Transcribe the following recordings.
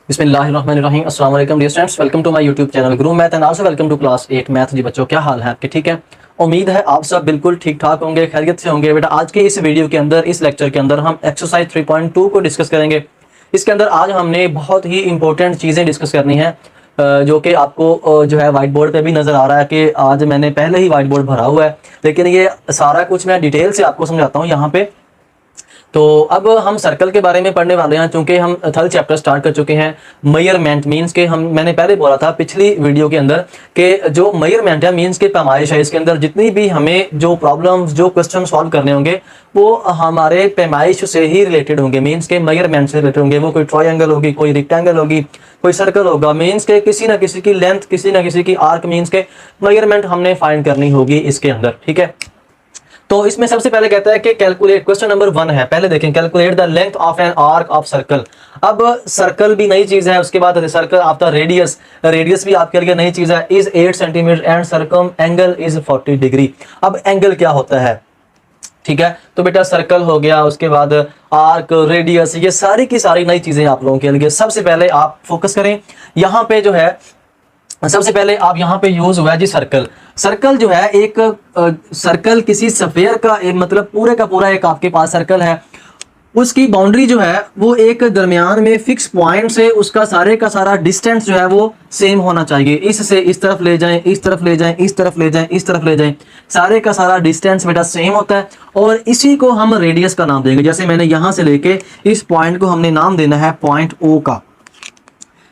बिस्मिल्लाहिर्रहमानिर्रहीम। अस्सलाम वालेकुम dear students, welcome to my YouTube channel Guru math and also welcome to class 8 math. जी बच्चों, क्या हाल है आपके? ठीक है, उम्मीद है आप सब बिल्कुल ठीक ठाक होंगे, खैरियत से होंगे। बेटा आज के इस वीडियो के अंदर, इस लेक्चर के अंदर हम एक्सरसाइज 3.2 को डिस्कस करेंगे। इसके अंदर आज हमने बहुत ही इंपॉर्टेंट चीज़ें डिस्कस करनी है, जो कि आपको जो है व्हाइट बोर्ड पे भी नज़र आ रहा है कि आज मैंने पहले ही व्हाइट बोर्ड भरा हुआ है, लेकिन ये सारा कुछ मैं डिटेल से आपको समझाता हूँ यहाँ पे। तो अब हम सर्कल के बारे में पढ़ने वाले हैं, चूंकि हम थर्ड चैप्टर स्टार्ट कर चुके हैं। मेजरमेंट मींस के मैंने पहले बोला था पिछली वीडियो के अंदर कि जो मेजरमेंट है मींस के पैमाइश है, इसके अंदर जितनी भी हमें जो प्रॉब्लम्स जो क्वेश्चन सॉल्व करने होंगे वो हमारे पैमाइश से ही रिलेटेड होंगे, मींस के मेजरमेंट से रिलेटेड होंगे। वो कोई ट्रायंगल होगी, कोई रेक्टेंगल होगी, कोई सर्कल होगा, मींस के किसी ना किसी की लेंथ, किसी ना किसी की आर्क, मींस के मेजरमेंट हमने फाइंड करनी होगी इसके अंदर। ठीक है, तो इसमें सबसे पहले कहता है कि कैलकुलेट, क्वेश्चन नंबर 1 है, पहले देखें, calculate the length of an arc of circle. अब सर्कल भी नई चीज है, उसके बाद circle of the radius, radius भी आपके लिए नई चीज है। Is 8 centimetre and circum angle is 40 degree. अब एंगल क्या होता है? ठीक है, तो बेटा सर्कल हो गया, उसके बाद आर्क, रेडियस, ये सारी की सारी नई चीजें आप लोगों के लिए। सबसे पहले आप फोकस करें यहाँ पे, जो है सबसे पहले आप यहाँ पे यूज हुआ है जी सर्कल। सर्कल जो है एक सर्कल किसी स्फीयर का एक, मतलब पूरे का पूरा एक आपके पास सर्कल है, उसकी बाउंड्री जो है वो एक दरमियान में फिक्स पॉइंट से उसका सारे का सारा डिस्टेंस जो है वो सेम होना चाहिए। इससे इस तरफ ले जाएं, इस तरफ ले जाएं, इस तरफ ले जाएं, इस तरफ ले जाएं, सारे का सारा डिस्टेंस बेटा सेम होता है और इसी को हम रेडियस का नाम देंगे। जैसे मैंने यहाँ से लेके इस पॉइंट को हमने नाम देना है पॉइंट ओ का।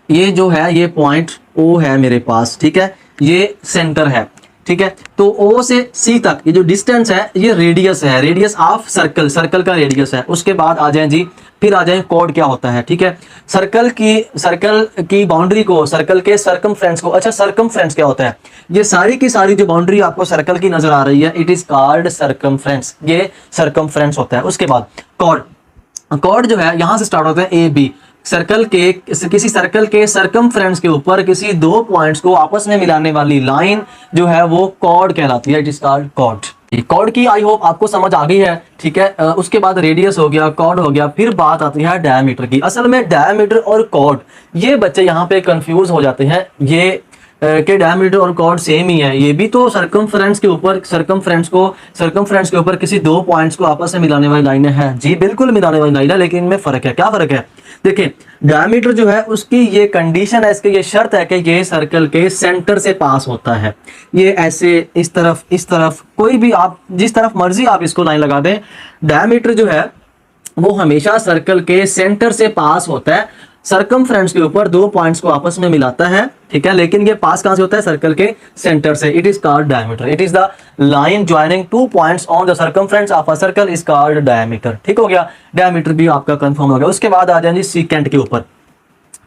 ये जो है ये पॉइंट ओ है मेरे पास, ठीक है, ये सेंटर है। ठीक है, तो ओ से सी तक ये जो डिस्टेंस है ये रेडियस है, रेडियस ऑफ सर्कल, सर्कल का रेडियस है। उसके बाद आ जाए जी, फिर आ जाए कॉर्ड क्या होता है। ठीक है, सर्कल की बाउंड्री को, सर्कल के सर्कमफ्रेंस को, अच्छा सर्कमफ्रेंस क्या होता है? ये सारी की सारी जो बाउंड्री आपको सर्कल की नजर आ रही है, इट इज कॉल्ड सर्कमफ्रेंस, ये सर्कमफ्रेंस होता है। उसके बाद कॉर्ड, कॉर्ड जो है यहां से स्टार्ट होता है ए बी, सर्कल के किसी सर्कल के सर्कमफ्रेंस के ऊपर किसी दो पॉइंट्स को आपस में मिलाने वाली लाइन जो है वो कॉर्ड कहलाती है, it is called chord. Chord की आई होप आपको समझ आ गई है। ठीक है, उसके बाद रेडियस हो गया, कॉर्ड हो गया, फिर बात आती है डायमीटर की। असल में डायमीटर और कॉर्ड, ये बच्चे यहाँ पे कंफ्यूज हो जाते हैं, ये के डायमीटर और कॉर्ड सेम ही है। ये भी तो सर्कमफ्रेंस के ऊपर, सर्कमफ्रेंस के ऊपर किसी दो पॉइंट्स को आपस में मिलाने वाली लाइनें हैं जी, बिल्कुल मिलाने वाली लाइन है, लेकिन इनमें फर्क है। क्या फर्क है? देखिए, डायमीटर जो है उसकी ये कंडीशन है, इसकी ये शर्त है कि ये सर्कल के सेंटर से पास होता है। ये ऐसे इस तरफ कोई भी आप जिस तरफ मर्जी आप इसको लाइन लगा दें, डायमीटर जो है वो हमेशा सर्कल के सेंटर से पास होता है, सर्कमफ्रेंस के ऊपर दो पॉइंट्स को आपस में मिलाता है। ठीक है, लेकिन ये पास कहां से होता है? सर्कल के सेंटर से। It is called diameter, it is the line joining two points on the circumference of a circle is called diameter. ठीक हो गया, डायमीटर भी आपका कंफर्म हो गया। उसके बाद आ जाएंगे सीकेंट के ऊपर।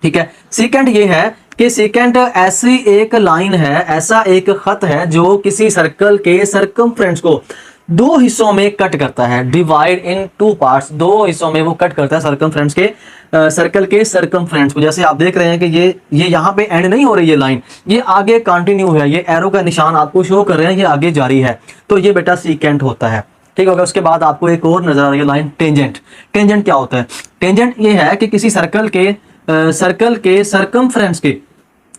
ठीक है, सीकेंट ये है कि सीकेंट ऐसी एक लाइन है, ऐसा एक खत है जो किसी सर्कल के सर्कमफ्रेंस को दो हिस्सों में कट करता है, डिवाइड इन टू पार्ट्स, दो हिस्सों में वो कट करता है सर्कमफ्रेंस के, सर्कल के सर्कमफ्रेंस को। जैसे आप देख रहे हैं कि ये यहाँ पे एंड नहीं हो रही है लाइन, ये आगे कंटिन्यू है, ये एरो का निशान आपको शो कर रहे हैं, ये आगे जारी है, तो ये बेटा सीकेंट होता है। ठीक होगा। उसके बाद आपको एक और नजर आ रही है लाइन टेंजेंट। टेंजेंट क्या होता है? टेंजेंट ये है कि किसी सर्कल के सर्कमफ्रेंस के,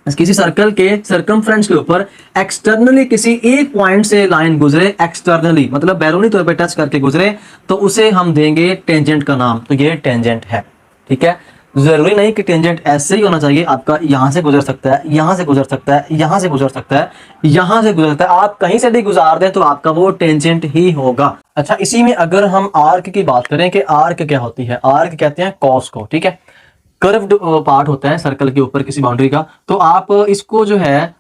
किसी सर्कल के सर्कमफ्रेंस के ऊपर एक्सटर्नली किसी एक पॉइंट से लाइन गुजरे, एक्सटर्नली मतलब बैरूनी तौर पे टच करके गुजरे, तो उसे हम देंगे टेंजेंट का नाम, तो ये टेंजेंट है। ठीक है, जरूरी नहीं कि टेंजेंट ऐसे ही होना चाहिए, आपका यहां से गुजर सकता है, यहां से गुजर सकता है, यहां से गुजर सकता है, यहां से गुजर सकता है, आप कहीं से भी गुजार दें तो आपका वो टेंजेंट ही होगा। अच्छा, इसी में अगर हम आर्क की बात करें कि आर्क क्या होती है, आर्क कहते हैं कॉस को। ठीक है, कर्व्ड पार्ट होता है सर्कल के ऊपर किसी बाउंड्री का, तो आप इसको जो है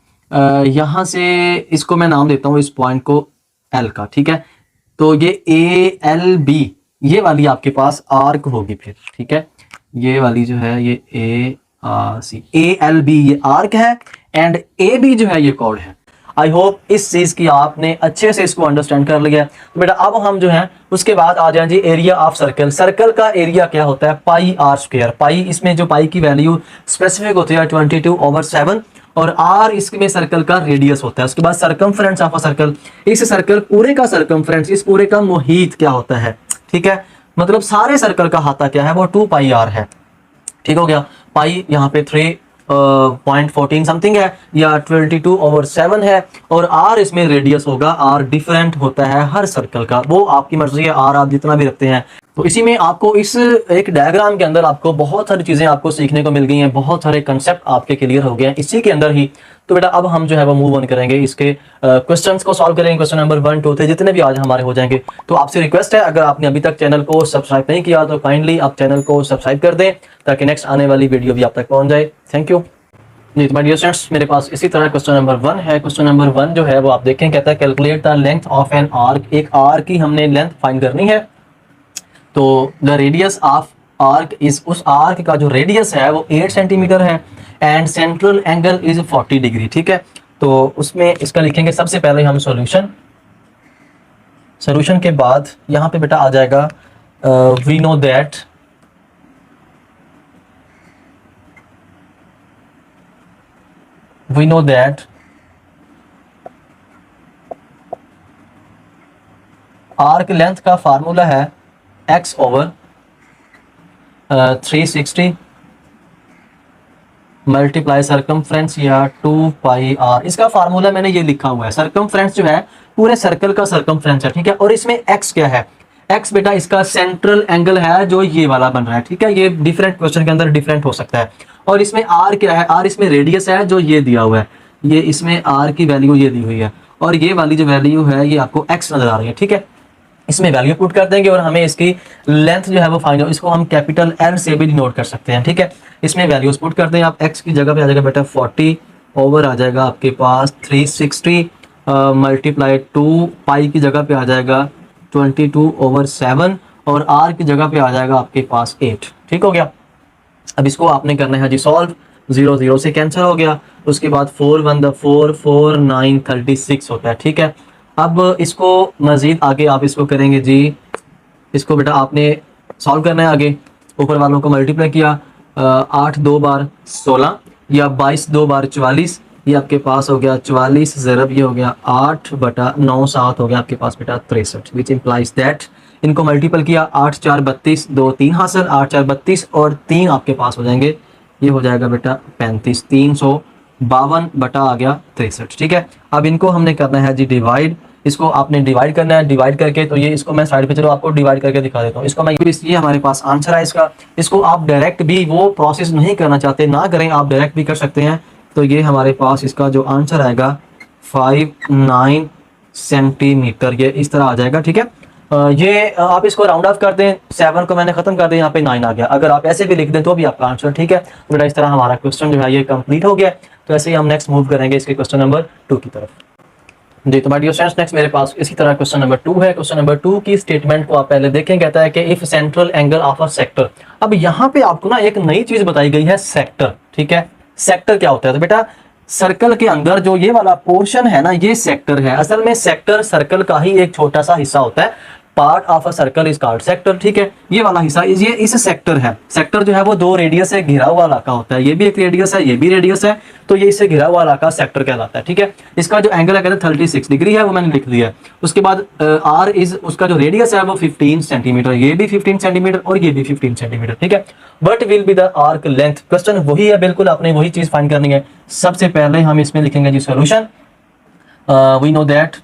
यहां से, इसको मैं नाम देता हूं इस पॉइंट को एल का। ठीक है, तो ये ए एल बी, ये वाली आपके पास आर्क होगी फिर। ठीक है, ये वाली जो है ये ए एल बी ये आर्क है, एंड ए बी जो है ये कॉर्ड है। आई होप इस चीज की आपने अच्छे से इसको अंडरस्टैंड कर लिया। तो बेटा अब हम जो है उसके बाद आ जाए जी एरिया ऑफ सर्कल। सर्कल का एरिया क्या होता है? पाई आर स्क्वायर। पाई, इसमें जो पाई की वैल्यू स्पेसिफिक होती है 22/7, और आर इसमें सर्कल का रेडियस होता है। उसके बाद सर्कमफ्रेंस ऑफ अ सर्कल, इस सर्कल पूरे का सर्कमफ्रेंस, इस पूरे का मुहीत क्या होता है? ठीक है, मतलब सारे सर्कल का हाथा क्या है? वो 2 पाई आर है। ठीक हो गया। पाई यहाँ पे 3.14 समथिंग है या 22/7 है, और आर इसमें रेडियस होगा। आर डिफरेंट होता है हर सर्कल का, वो आपकी मर्जी है, आर आप जितना भी रखते हैं। तो इसी में आपको इस एक डायग्राम के अंदर आपको बहुत सारी चीजें आपको सीखने को मिल गई हैं, बहुत सारे कंसेप्ट आपके क्लियर हो गए हैं इसी के अंदर ही। तो बेटा अब हम जो है वो मूव ऑन करेंगे, इसके क्वेश्चंस को सॉल्व करेंगे। क्वेश्चन नंबर 1, 2 थे जितने भी आज हमारे हो जाएंगे। तो आपसे रिक्वेस्ट है, अगर आपने अभी तक चैनल को सब्सक्राइब नहीं किया तो काइंडली आप चैनल को सब्सक्राइब कर दें, ताकि नेक्स्ट आने वाली वीडियो भी आप तक पहुंच जाए। थैंक यू जी। तो माय डियर स्टूडेंट्स, मेरे पास इसी तरह क्वेश्चन नंबर 1 है। क्वेश्चन नंबर 1 जो है वो आप देखें, कहता है calculate the length of an arc. एक आर्क की हमने लेंथ फाइंड करनी है। तो the radius of arc is, उस आर्क का जो रेडियस है वो 8 सेंटीमीटर है and central angle is 40 degree. ठीक है, तो उसमें इसका लिखेंगे सबसे पहले हम सॉल्यूशन। सॉल्यूशन के बाद यहाँ पे बेटा आ जाएगा we know that arc length का फार्मूला है x ओवर 360 मल्टीप्लाई सरकमफ्रेंस या 2 पाई आर। इसका फार्मूला मैंने ये लिखा हुआ है। सरकमफ्रेंस जो है पूरे सर्कल का सरकमफ्रेंस है। ठीक है, और इसमें x क्या है? x बेटा इसका सेंट्रल एंगल है जो ये वाला बन रहा है। ठीक है, ये डिफरेंट क्वेश्चन के अंदर डिफरेंट हो सकता है। और इसमें r क्या है? r इसमें रेडियस है जो ये दिया हुआ है। ये इसमें r की वैल्यू ये दी हुई है, और ये वाली जो वैल्यू है ये आपको x नजर आ रही है। ठीक है, इसमें वैल्यू पुट कर देंगे और हमें इसकी लेंथ जो है वो फाइंड, इसको हम कैपिटल L से भी डिनोट कर सकते हैं। ठीक है, इसमें वैल्यूज पुट कर दें आप। x की जगह पे आ जाएगा बेटा 40 ओवर आ जाएगा आपके पास 360 मल्टीप्लाई 2 पाई की जगह पे आ जाएगा 22/7 और r की जगह पे आ जाएगा आपके पास 8। ठीक हो गया। अब इसको आपने करना है जी सॉल्व। 0 0 से कैंसिल हो गया, उसके बाद 4 1 द 4 4 9 36 होता है। ठीक है, अब इसको मजीद आगे आप इसको करेंगे जी, इसको बेटा आपने सॉल्व करना है आगे। ऊपर वालों को मल्टीप्लाई किया 8 2 बार 16 या 22 2 बार 44, ये आपके पास हो गया 44 ज़रब ये हो गया 8/9 7 हो गया आपके पास बेटा 63, विच इम्प्लाइज दैट इनको मल्टीपल किया 8 4 32 2 3 हासिल 8 4 32 और 3 आपके पास हो जाएंगे, ये हो जाएगा बेटा 35 352 बटा आ गया 63। ठीक है, अब इनको हमने करना है जी डिवाइड। इसको आपने डिवाइड करना है, डिवाइड करके तो ये इसको मैं साइड पे चलो आपको डिवाइड करके दिखा देता हूँ। इसको मैं ये हमारे पास आंसर है इसका। इसको आप डायरेक्ट भी वो प्रोसेस नहीं करना चाहते ना करें, आप डायरेक्ट भी कर सकते हैं। तो ये हमारे पास इसका जो आंसर आएगा 59 सेंटीमीटर, ये इस तरह आ जाएगा। ठीक है, ये आप इसको राउंड ऑफ कर दें, 7 को मैंने खत्म कर दिया, यहाँ पे 9 आ गया। अगर आप ऐसे भी लिख दें तो भी आपका आंसर। ठीक है, तो बेटा इस तरह हमारा क्वेश्चन जो है ये कंप्लीट हो गया। तो ऐसे ही हम नेक्स्ट मूव करेंगे इसके क्वेश्चन नंबर 2 की तरफ जी। तो माय डियर स्टूडेंट्स, नेक्स्ट मेरे पास इसी तरह क्वेश्चन नंबर 2 है। क्वेश्चन नंबर 2 की स्टेटमेंट को आप पहले देखें। कहता है कि if central angle of a sector. अब यहाँ पे आपको ना एक नई चीज बताई गई है, सेक्टर। ठीक है, सेक्टर क्या होता है? तो बेटा सर्कल के अंदर जो ये वाला पोर्शन है ना, ये सेक्टर है। असल में सेक्टर सर्कल का ही एक छोटा सा हिस्सा होता है। Part of a circle is called sector. ठीक है, ये वाला हिस्सा ये इस सेक्टर है। सेक्टर जो है वो 2 रेडियस से घिरा हुआ इलाका होता है। ये भी एक रेडियस है, ये भी रेडियस है, तो ये इससे घिरा हुआ इलाका सेक्टर कहलाता है। ठीक है, इसका जो एंगल है कहते हैं 36 डिग्री है, वो मैंने लिख दिया है। उसके बाद आर इज, उसका जो रेडियस है वो 15 सेंटीमीटर, ये भी 15 सेंटीमीटर और ये भी 15 सेंटीमीटर। ठीक है, but will be the arc length. Question वही है, बिल्कुल आपने वही चीज फाइंड करनी है। सबसे पहले हम इसमें लिखेंगे जी सोल्यूशन। वी नो दैट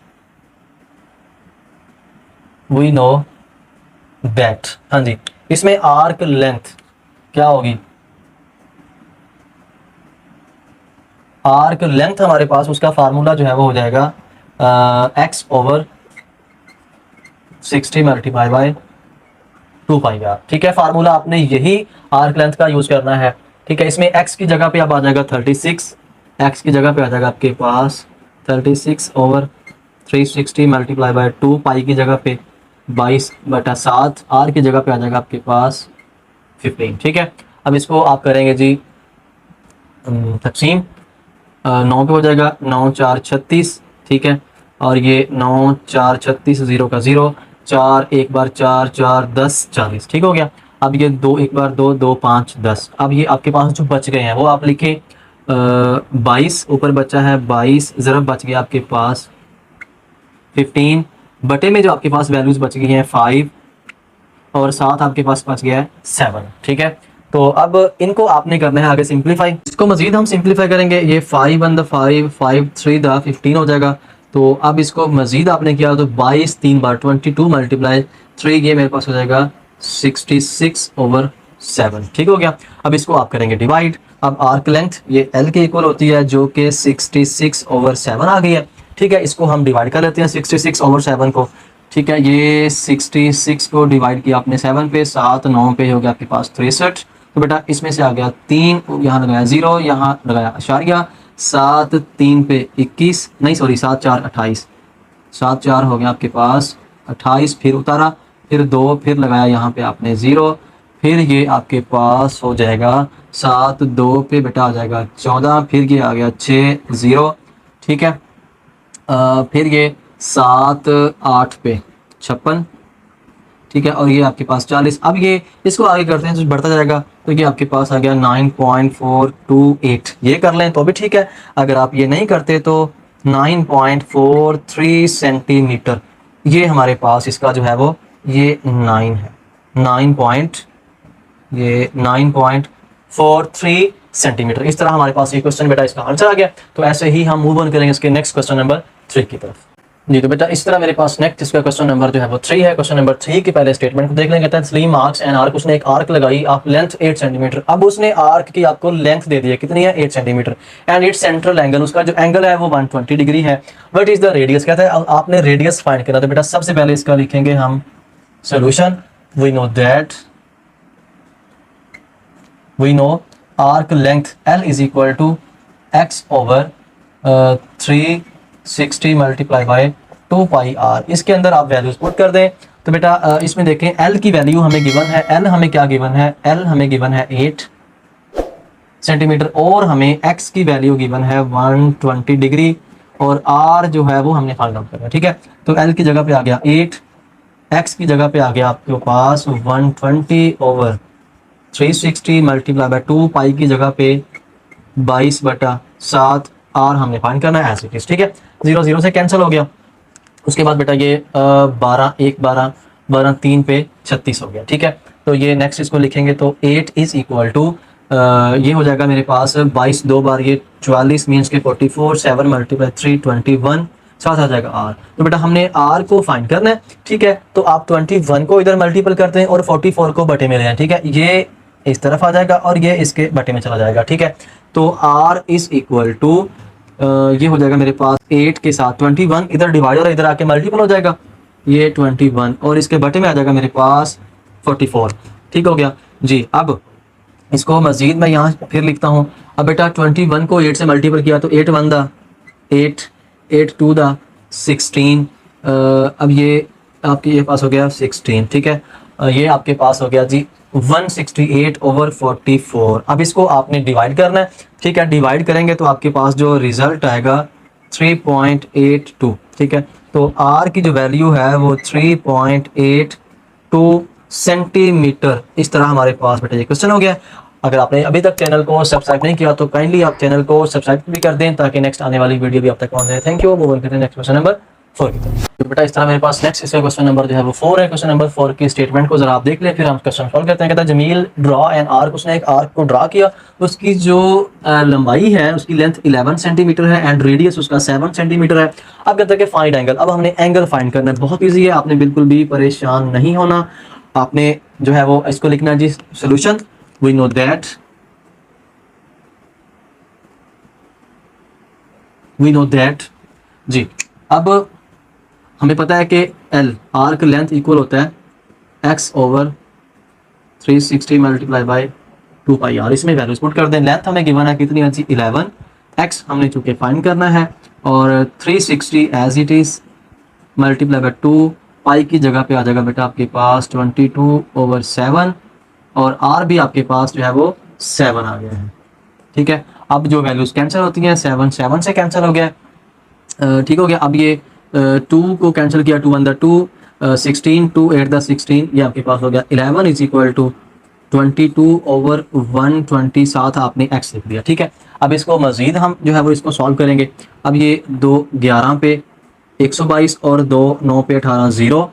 हाँ जी, इसमें आर्क लेंथ क्या होगी? आर्क लेंथ हमारे पास उसका फार्मूला जो है वो हो जाएगा x over 60 multiply by 2 pi r. ठीक है, फार्मूला आपने यही आर्क लेंथ का यूज करना है। ठीक है, इसमें x की जगह पे अब आ जाएगा 36, x की जगह पे आ जाएगा आपके पास 36 ओवर 360 मल्टीप्लाई बाय 2 पाई की जगह पे 22/7, आर की जगह पे आ जाएगा आपके पास 15। ठीक है, अब इसको आप करेंगे जी तकसीम 9 पे हो जाएगा 9 4 36। ठीक है, और ये 9 4 36 0 का 0, 4 1 बार 4 4 10 40। ठीक हो गया। अब ये 2 1 बार 2 2 5 10। अब ये आपके पास जो बच गए हैं वो आप लिखें 22 ऊपर बचा है 22 ज़रा बच गया आपके पास 15 बटे में जो आपके पास वैल्यूज बच गई हैं 5 और 7 आपके पास बच गया है 7। ठीक है, तो अब इनको आपने करना है आगे सिंप्लीफाई। इसको मजीद हम सिंप्लीफाई करेंगे, ये 5 1 5 5 3 15 हो जाएगा। तो अब इसको मजीद आपने किया तो 22 3 बार 22 मल्टीप्लाई 3, ये मेरे पास हो जाएगा 66/7। ठीक हो गया। अब इसको आप करेंगे डिवाइड। अब आर्क लेंथ ये एल के इक्वल होती है जो कि 66/7 आ गई है। ठीक है, इसको हम डिवाइड कर लेते हैं 66/7 को। ठीक है, ये 66 को डिवाइड किया आपने 7 पे, 7 9 पे हो गया आपके पास 63। तो बेटा इसमें से आ गया 3, यहाँ लगाया 0, यहाँ लगाया अशारिया, 7 3 पे 21, नहीं सॉरी 7 4 28, 7 4 हो गया आपके पास 28, फिर उतारा, फिर 2, फिर लगाया यहाँ पे आपने 0, फिर ये आपके पास हो जाएगा 7 2 पे बेटा आ जाएगा 14, फिर ये आ गया 6 0। ठीक है, फिर ये 7 8 पे 56। ठीक है, और ये आपके पास 40। अब ये इसको आगे करते हैं तो बढ़ता जाएगा, तो ये आपके पास आ गया 9.428। ये कर लें तो भी ठीक है, अगर आप ये नहीं करते तो 9.43 सेंटीमीटर ये हमारे पास इसका जो है वो ये 9 है, 9.43 सेंटीमीटर। इस तरह हमारे पास ये क्वेश्चन बेटा इसका आंसर आ गया। तो ऐसे ही हम मूव ऑन करेंगे इसके नेक्स्ट क्वेश्चन नंबर 3 की तरफ। जी, तो बेटा इस तरह मेरे पास नेक्स्ट इसका क्वेश्चन नंबर जो है वो 3 है। क्वेश्चन नंबर 3 की पहले स्टेटमेंट को देख लेंगे। तस्लीम मार्क्स एंड आर्क, उसने एक आर्क लगाई आप लेंथ 8 सेंटीमीटर। अब उसने आर्क की आपको लेंथ दे दी है, कितनी है 8 centimetre, and it's central angle, उसका जो एंगल है वो 120 डिग्री है। व्हाट इज द रेडियस, कहता है आपने रेडियस फाइंड करना। तो बेटा सबसे पहले इसका लिखेंगे हम solution. We know arc length L is equal to x over 360 multiply by 2 pi r। इसके अंदर आप वैल्यूज पुट कर दें। तो बेटा इसमें देखें L की वैल्यू हमें गिवन है, L हमें क्या गिवन है, L हमें गिवन है 8 सेंटीमीटर, और हमें x की वैल्यू गिवन है 120 डिग्री, और r जो है वो हमने फाइंड आउट करना है। ठीक है, तो L की जगह पे आ गया 8, x की जगह पे आ गया आपके पास 120 ओवर 360 मल्टीप्लाई बाय 2 पाई की जगह पे 22/7, r हमने फाइंड करना है एज इट इज। ठीक है, 0 0 से कैंसिल हो गया। उसके बाद बेटा ये 12 1 12 12 3 पे 36 हो गया। ठीक है, तो ये नेक्स्ट इसको लिखेंगे तो 8 इज इक्वल टू ये हो जाएगा मेरे पास 22 2 बार ये 44 मीन्स के 44, 7 मल्टीप्लाई 3 21, साथ आ जाएगा r। तो बेटा हमने r को फाइंड करना है। ठीक है, तो आप 21 को इधर मल्टीपल करते हैं और 44 को बटे में ले आए। ठीक है, ये इस तरफ आ जाएगा और ये इसके बटे में चला जाएगा। ठीक है, तो r इज इक्वल टू ये हो जाएगा मेरे पास 8 के साथ 21, इधर डिवाइड और इधर आके मल्टीपल हो जाएगा, ये 21 और इसके बटे में आ जाएगा मेरे पास 44। ठीक हो गया जी। अब इसको मजीद मैं यहाँ फिर लिखता हूँ। अब बेटा 21 को 8 से मल्टीपल किया तो 8 1 दा 8, 8 2 दा 16, अब ये आपके ये पास हो गया 16। ठीक है, ये आपके पास हो गया जी 168 ओवर 44। अब इसको आपने डिवाइड करना है। ठीक है, डिवाइड करेंगे तो आपके पास जो रिजल्ट आएगा 3.82। ठीक है, तो r की जो वैल्यू है वो 3.82 सेंटीमीटर। इस तरह हमारे पास बेटा ये क्वेश्चन हो गया। अगर आपने अभी तक चैनल को सब्सक्राइब नहीं किया तो काइंडली आप चैनल को सब्सक्राइब भी कर दें ताकि नेक्स्ट आने वाली वीडियो भी आप तक पहुंच जाए। Thank you. मूव ऑन करते हैं नेक्स्ट क्वेश्चन नंबर 4 की तरफ। तो बेटा इस तरह मेरे पास नेक्स्ट इसका क्वेश्चन नंबर जो है वो 4 है। क्वेश्चन नंबर 4 की स्टेटमेंट को जरा आप देख लें, फिर हम क्वेश्चन सॉल्व करते हैं। कहता है जमील ड्रॉ एन आर्क, उसने एक आर्क को ड्रा किया, उसकी जो लंबाई है उसकी लेंथ 11 सेंटीमीटर है एंड रेडियस उसका 7 सेंटीमीटर है। अब कहता है कि फाइंड एंगल। अब हमने एंगल फाइंड करना है, बहुत ईजी है, आपने बिल्कुल भी परेशान नहीं होना। आपने जो है वो इसको लिखना है जी सोल्यूशन। वी नो दैट जी। अब हमें पता है कि L आर्क लेंथ इक्वल होता है x over 360 multiply by 2 pi r। इसमें वैल्यूज पुट कर दें। लेंथ हमें गिवन है कितनी है जी 11, x हमने चूंकि फाइंड करना है, और 360 as it is multiply by 2 pi की जगह पे आ जाएगा बेटा आपके पास 22 ओवर 7, और r भी आपके पास जो है वो 7 आ गया है। ठीक है, अब जो वैल्यूज कैंसिल होती हैं 7 7 से कैंसिल हो गया। ठीक हो गया। अब ये 2 को कैंसिल किया, 2 1 दा 2, 16 2 8 दा 16, ये आपके पास हो गया 11 इज इक्वल टू 22 ओवर 120, साथ आपने x लिख दिया। ठीक है, अब इसको मजीद हम जो है वो इसको सॉल्व करेंगे। अब ये 2 11 पे 122 और 2 9 पे 18 0।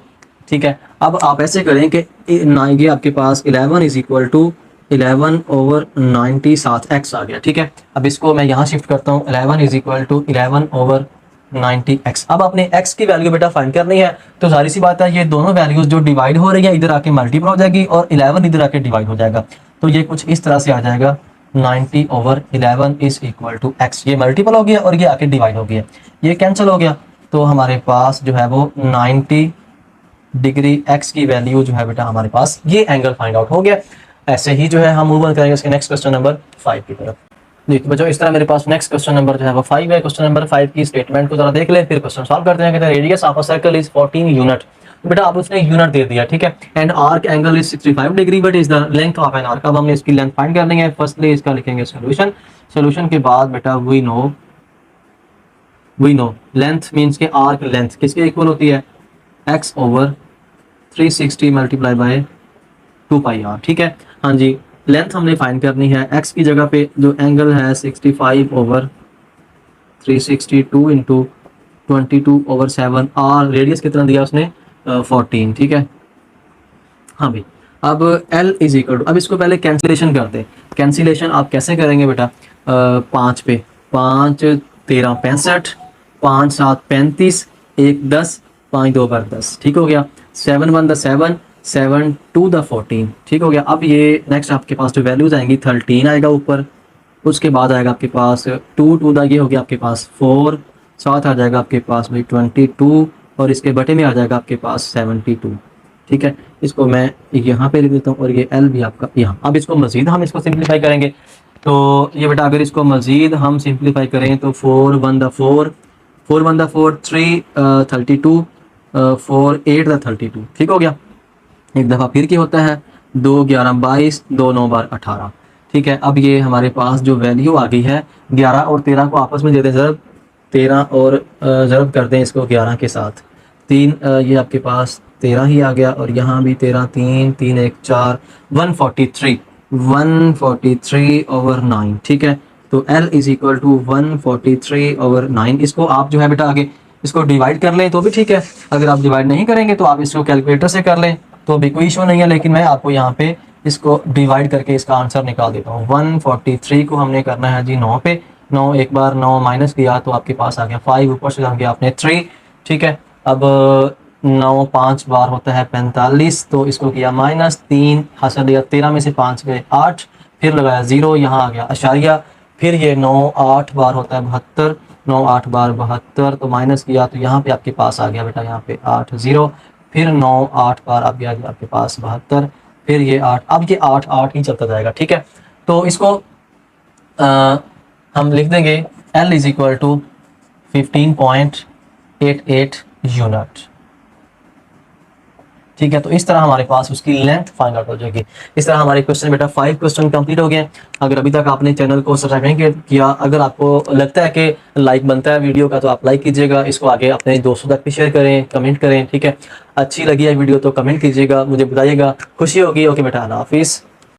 ठीक है, अब आप ऐसे करें कि ये आपके पास 11 इज इक्वल टू 11/90 साथ x आ गया, ठीक है। अब इसको मैं यहाँ शिफ्ट करता हूँ, 11 इज इक्वल टू 11/90x। अब आपने x की वैल्यू बेटा फाइंड करनी है, तो सारी सी बात है ये दोनों वैल्यूज जो डिवाइड हो रही है इधर आके मल्टीपल हो जाएगी और 11 इधर आके डिवाइड हो जाएगा। तो ये कुछ इस तरह से आ जाएगा, 90/11 इज इक्वल टू x। ये मल्टीपल हो गया और ये आके डिवाइड हो गया, ये कैंसिल हो गया। तो हमारे पास जो है वो 90 डिग्री x की वैल्यू जो है बेटा हमारे पास ये एंगल फाइंड आउट हो गया। ऐसे ही जो है हम मूव ऑन करेंगे इसके नेक्स्ट क्वेश्चन नंबर 5 की तरफ। देखिए बच्चों इस तरह मेरे पास नेक्स्ट क्वेश्चन नंबर जो है वो 5 है। क्वेश्चन नंबर 5 की स्टेटमेंट को जरा देख ले, फिर क्वेश्चन सॉल्व करते हैं। कहते हैं radius of a circle is 14 unit. तो बेटा आप उसने यूनिट दे दिया, ठीक है। And arc angle is 65 degree, but is the length of an arc. अब हमने इसकी लेंथ फाइंड करनी है। फर्स्टली इसका लिखेंगे सोल्यूशन। सोल्यूशन के बाद बेटा वी नो लेंथ मीन्स के आर्क लेंथ किसके इक्वल होती है, x/360 मल्टीप्लाई बाय 2πr, ठीक है। हाँ जी, लेंथ हमने फाइंड करनी है। x की जगह पे जो एंगल है 65/360 2 इंटू 22/7, और रेडियस कितना दिया उसने 14, ठीक है। हाँ भाई, अब L इज इक्वल टू, अब इसको पहले कैंसिलेशन करते हैं। कैंसिलेशन आप कैसे करेंगे बेटा, 5 पे 5 13 65, 5 7 35, 1 10, 5 2 10, ठीक हो गया। 7 1 7, 7 2 14, ठीक हो गया। अब ये नेक्स्ट आपके पास जो वैल्यूज आएंगी 13 आएगा ऊपर, उसके बाद आएगा आपके पास 2 2 ये हो गया आपके पास 4, साथ आ जाएगा आपके पास भाई 22, और इसके बटे में आ जाएगा आपके पास 72, ठीक है। इसको मैं यहाँ पे लिख देता हूँ और ये L भी आपका यहाँ। अब इसको मजीद हम इसको सिंप्लीफाई करेंगे, तो ये बेटा अगर इसको मजीद हम सिंप्लीफाई करें तो 4 1 4, 4 1 4, 3 32, 4 8 32, ठीक हो गया। एक दफ़ा फिर क्या होता है, 2 11 22, 2 9 12 18, ठीक है। अब ये हमारे पास जो वैल्यू आ गई है 11 और 13 को आपस में दे दें ज़रब, 13 और ज़रब करते हैं इसको 11 के साथ, 3 ये आपके पास 13 ही आ गया, और यहाँ भी 13, 3 3 1 4, 143/9, ठीक है। तो L इज इक्वल टू 143/9। इसको आप जो है बेटा आगे इसको डिवाइड कर लें तो भी ठीक है, अगर आप डिवाइड नहीं करेंगे तो आप इसको कैलकुलेटर से कर लें तो भी कोई इशू नहीं है, लेकिन मैं आपको यहाँ पे इसको डिवाइड करके इसका आंसर निकाल देता हूँ। 143 को हमने करना है जी 9 पे, 9 एक बार 9 माइनस किया तो आपके पास आ गया 5, ऊपर से आ गया आपने 3, ठीक है। अब 9 5 बार होता है 45, तो इसको किया -3, हासिल दिया 13 में से 5 गए 8, फिर लगाया 0, यहाँ आ गया अशारिया, फिर ये 9 8 बार होता है 72, 9 8 बार 72, तो माइनस किया तो यहाँ पे आपके पास आ गया बेटा यहाँ पे 8 0, फिर 9 8 बार आ गया आपके पास 72, फिर ये 8, अब ये 8 8 ही चलता जाएगा, ठीक है। तो इसको हम लिख देंगे L is equal to 15.88 unit, ठीक है। तो इस तरह हमारे पास उसकी लेंथ फाइंड आउट हो जाएगी। इस तरह हमारे क्वेश्चन बेटा 5 क्वेश्चन कंप्लीट हो गए। अगर अभी तक आपने चैनल को सब्सक्राइब नहीं किया, अगर आपको लगता है कि लाइक बनता है वीडियो का तो आप लाइक कीजिएगा, इसको आगे अपने दोस्तों तक भी शेयर करें, कमेंट करें, ठीक है। अच्छी लगी है वीडियो तो कमेंट कीजिएगा, मुझे बताइएगा, खुशी होगी। ओके बेटा, अल्लाह हाफिज़।